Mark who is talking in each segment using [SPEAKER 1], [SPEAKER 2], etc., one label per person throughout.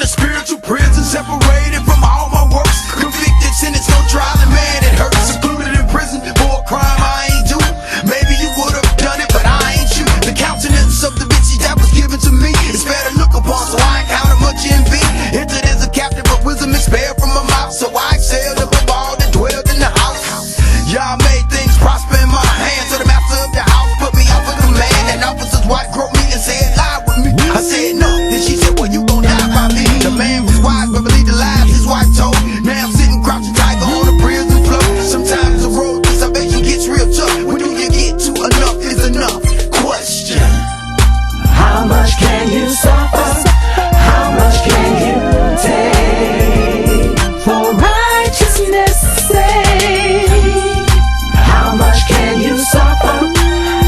[SPEAKER 1] a spiritual prison, separated from all my works. Convicted, sentenced, no trial, and man, it hurts. Secluded in prison for a crime I ain't do. Maybe you would've done it, but I ain't you. The countenance of the bitches that was given to me is fair to look upon, so I ain't counting much envy. Entered as a captive, but wisdom is spared from my mouth, so I excelled above all that dwelled in the house. Y'all made things prosper in my hands, so the master of the house put me off a command. And officer's wife groped me and said, lie with me. I said no, then she said, well, you gon' die by me. The man was wise, but believed the lies his wife told. Now I'm sitting crouching tiger on the prison floor. Sometimes the road to salvation gets real tough. When do you get to enough is enough? Question:
[SPEAKER 2] how much can you suffer? How much can you take for righteousness' sake? How much can you suffer?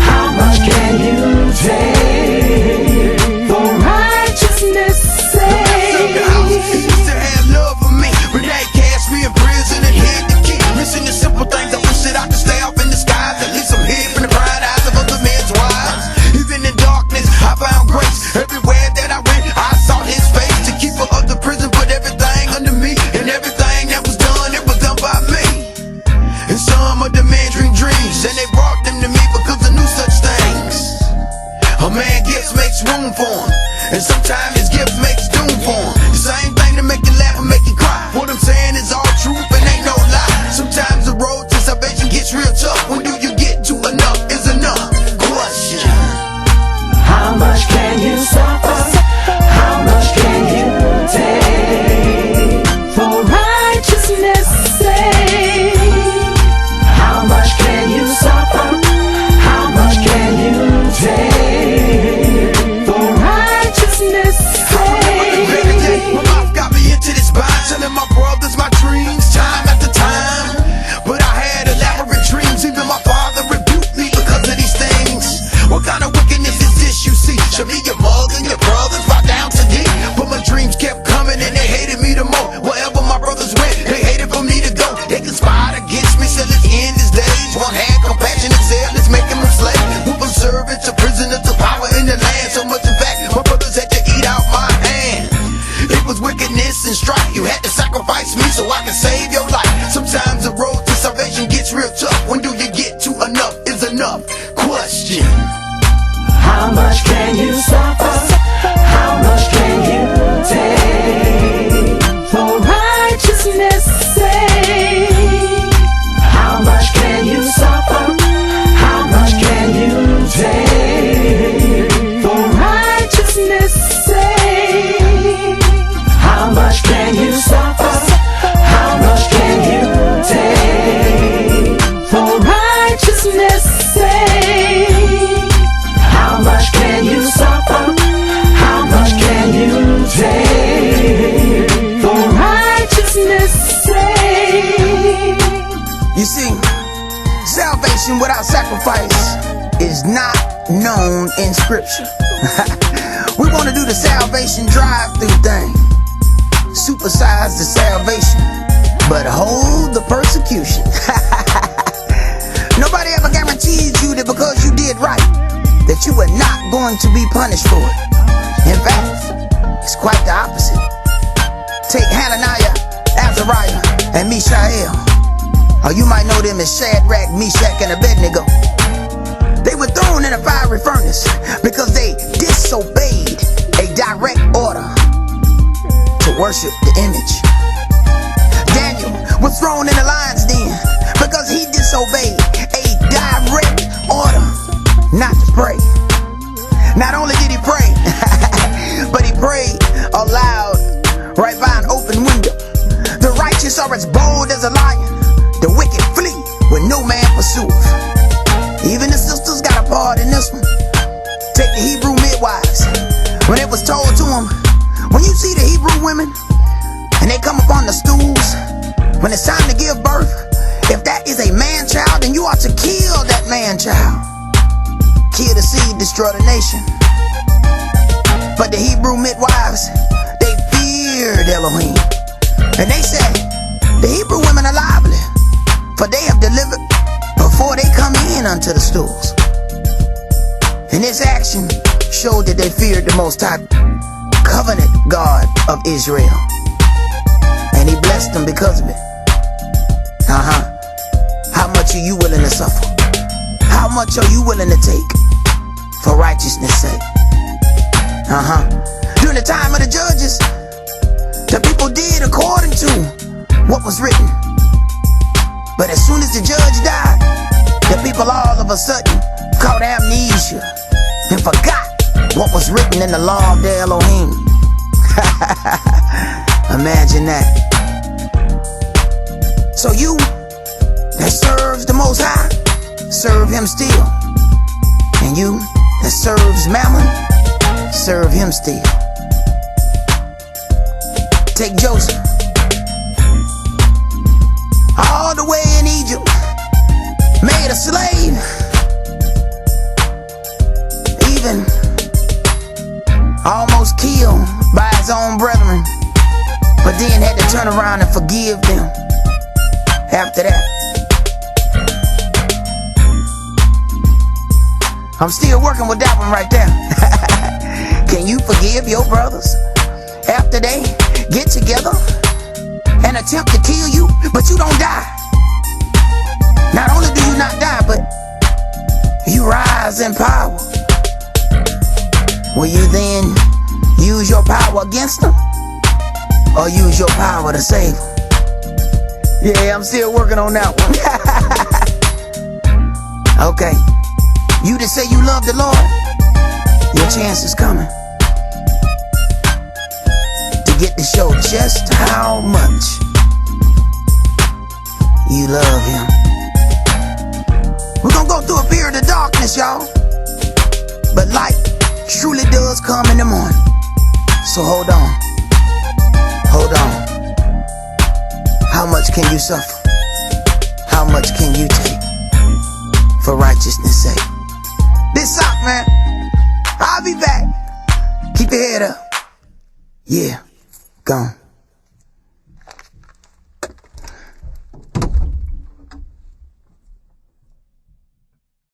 [SPEAKER 2] How much can you take for righteousness' sake?
[SPEAKER 1] He used to have love for me, but they cast me in prison and hid the key. Missing the simple things, I wish that I could stay off in the skies. At least I'm hid from the prying eyes of other men's wives. Even in darkness, I found grace. Everywhere that I went, I sought his face. To keep her of the prison, put everything under me. And everything that was done, it was done by me. And some of the men dreams, and they brought them to me because I knew such things. A man gifts makes room for him, and sometimes his gift makes doom for him. The same thing to make you laugh and make you cry. What I'm saying is all truth and ain't no lie. Sometimes the road to salvation gets real tough. When do you get to enough is enough? Question:
[SPEAKER 2] how much can you suffer? How much can you take for righteousness' sake? How much can you suffer? How much can you take for righteousness' sake?
[SPEAKER 1] My mouth got me into this bind, telling my brothers my dreams time after time. But I had elaborate dreams, even my father rebuked me because of these things. What kind of wickedness is this you see? Show me your mother and your brothers bow down to thee. But my dreams kept coming and they hated me the more. Wherever my brothers went, they hated for me to go. They conspired against me, till it's end his days. One hand compassionate zealous, make him a slave. Move from servant to prisoner to power in the land. So much in fact, my brothers had to eat out my hand. It was wickedness and strife. You had to sacrifice me so I could save your life. Sometimes the road to salvation gets real tough. When do you get to enough is enough? Question:
[SPEAKER 2] how much can you suffer? How much can you take for righteousness' sake? How much can you suffer? How much can you take for righteousness' sake? How much can you suffer? How much can you take for righteousness' sake? How much can you suffer? How much can you take for righteousness' sake?
[SPEAKER 3] You see, salvation without sacrifice is not known in scripture. We want to do the salvation drive-through thing, supersize the salvation, but hold the persecution. Nobody ever guarantees you that because you did right, that you are not going to be punished for it. In fact, it's quite the opposite. Take Hananiah, Azariah, and Mishael, or you might know them as Shadrach, Meshach, and Abednego. They were thrown in a fiery furnace because they disobeyed a direct order to worship the image. Daniel was thrown in the lion's den because he disobeyed a direct order not to pray. Not only did he pray, but he prayed aloud right by an open window. The righteous are as bold as a lion, the wicked flee when no man pursueth. Even the sisters got a part in this one. Take the Hebrew midwives. When it was told to them, when you see the Hebrew women and they come upon the stools, when it's time to give birth, if that is a man child, then you ought to kill that man child. Kill the seed, destroy the nation. But the Hebrew midwives, they feared Elohim, and they said, the Hebrew women are lively, for they have delivered before they come in unto the stools. And this action showed that they feared the Most High, covenant God of Israel. And he blessed them because of it. How much are you willing to suffer? How much are you willing to take for righteousness' sake? During the time of the judges, the people did according to what was written. But as soon as the judge died, the people all of a sudden caught amnesia and forgot what was written in the law of the Elohim. Imagine that. So you that serves the Most High, serve him still. And you that serves Mammon, serve him still. Take Joseph. All the way in Egypt, made a slave. Even almost killed by his own brethren, but then had to turn around and forgive them after that. I'm still working with that one right there. Can you forgive your brothers after they get together and attempt to kill you, but you don't die? Not only do you not die, but you rise in power. Will you then use your power against them, or use your power to save them? Yeah, I'm still working on that one. Okay, you that say you love the Lord, your chance is coming to get to show just how much you love him. We're gonna go through a period of darkness, y'all, but light truly does come in the morning. So hold on. Hold on. How much can you suffer? How much can you take for righteousness' sake? This up, man. I'll be back. Keep your head up. Yeah, gone.